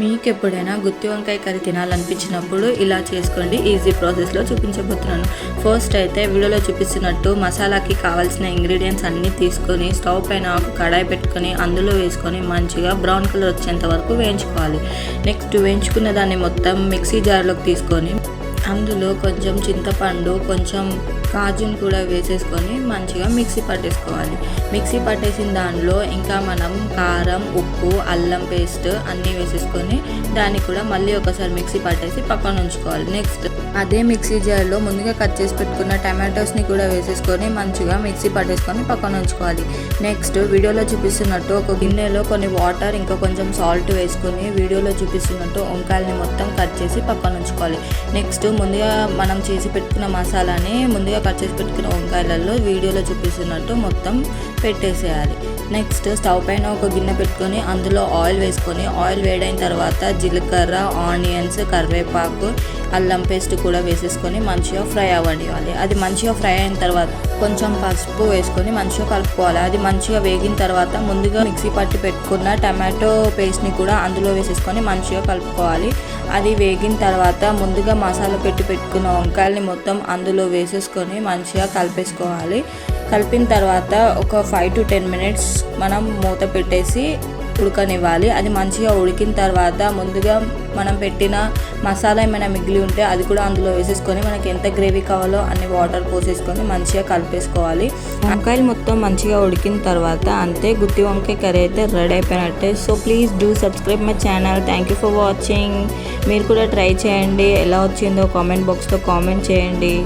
మీకు ఎప్పుడైనా గుత్తి వంకాయ కర్రీ తినాలనిపించినప్పుడు ఇలా చేసుకోండి. ఈజీ ప్రాసెస్లో చూపించబోతున్నాను. ఫస్ట్ అయితే వీడియోలో చూపిస్తున్నట్టు మసాలాకి కావాల్సిన ఇంగ్రీడియంట్స్ అన్నీ తీసుకొని స్టవ్ పైన ఒక కడాయి పెట్టుకొని అందులో వేసుకొని మంచిగా బ్రౌన్ కలర్ వచ్చేంత వరకు వేయించుకోవాలి. నెక్స్ట్ వేయించుకున్న దాన్ని మొత్తం మిక్సీ జార్లోకి తీసుకొని అందులో కొంచెం చింతపండు, కొంచెం కాజును కూడా వేసేసుకొని మంచిగా మిక్సీ పట్టేసుకోవాలి. మిక్సీ పట్టేసిన దానిలో ఇంకా మనం కారం, ఉప్పు, అల్లం పేస్ట్ అన్నీ వేసేసుకొని దాన్ని కూడా మళ్ళీ ఒకసారి మిక్సీ పట్టేసి పక్కన ఉంచుకోవాలి. నెక్స్ట్ అదే మిక్సీ జార్లో ముందుగా కట్ చేసి పెట్టుకున్న టమాటోస్ని కూడా వేసేసుకొని మంచిగా మిక్సీ పట్టేసుకొని పక్కన ఉంచుకోవాలి. నెక్స్ట్ వీడియోలో చూపిస్తున్నట్టు ఒక గిన్నెలో కొన్ని వాటర్ ఇంకా కొంచెం సాల్ట్ వేసుకొని వీడియోలో చూపిస్తున్నట్టు వంకాయలని మొత్తం కట్ చేసి పక్కన ఉంచుకోవాలి. నెక్స్ట్ ముందుగా మనం చేసి పెట్టుకున్న మసాలాని ముందుగా కట్ చేసి పెట్టుకున్న వంకాయలలో వీడియోలో చూపిస్తున్నట్టు మొత్తం పెట్టేసేయాలి. నెక్స్ట్ స్టవ్ పైన ఒక గిన్నె పెట్టుకొని అందులో ఆయిల్ వేసుకొని ఆయిల్ వేడైన తర్వాత జీలకర్ర, ఆనియన్స్, కరివేపాకు, అల్లం పేస్ట్ కూడా వేసేసుకొని మంచిగా ఫ్రై అవ్వనివ్వాలి. అది మంచిగా ఫ్రై అయిన తర్వాత కొంచెం పసుపు వేసుకొని మంచిగా కలుపుకోవాలి. అది మంచిగా వేగిన తర్వాత ముందుగా మిక్సీ పట్టి పెట్టుకున్న టమాటో పేస్ట్ని కూడా అందులో వేసేసుకొని మంచిగా కలుపుకోవాలి. అది వేగిన తర్వాత ముందుగా మసాలా పెట్టుకున్న వంకాయల్ని మొత్తం అందులో వేసేసుకొని మంచిగా కలిపేసుకోవాలి. కలిపిన తర్వాత ఒక 5 to 10 minutes మనం మూత పెట్టేసి ఉడకనివ్వాలి. అది మంచిగా ఉడికిన తర్వాత ముందుగా మనం పెట్టిన మసాలా ఏమైనా మిగిలి ఉంటే అది కూడా అందులో వేసేసుకొని మనకి ఎంత గ్రేవీ కావాలో అన్ని వాటర్ పోసేసుకొని మంచిగా కలిపేసుకోవాలి. వంకాయలు మొత్తం మంచిగా ఉడికిన తర్వాత అంతే, గుత్తి వంకాయ కర్రీ అయితే రెడీ అయిపోయినట్టే. So please do subscribe my channel. Thank you for watching. మీరు కూడా ట్రై చేయండి. ఎలా వచ్చిందో కామెంట్ బాక్స్లో కామెంట్ చేయండి.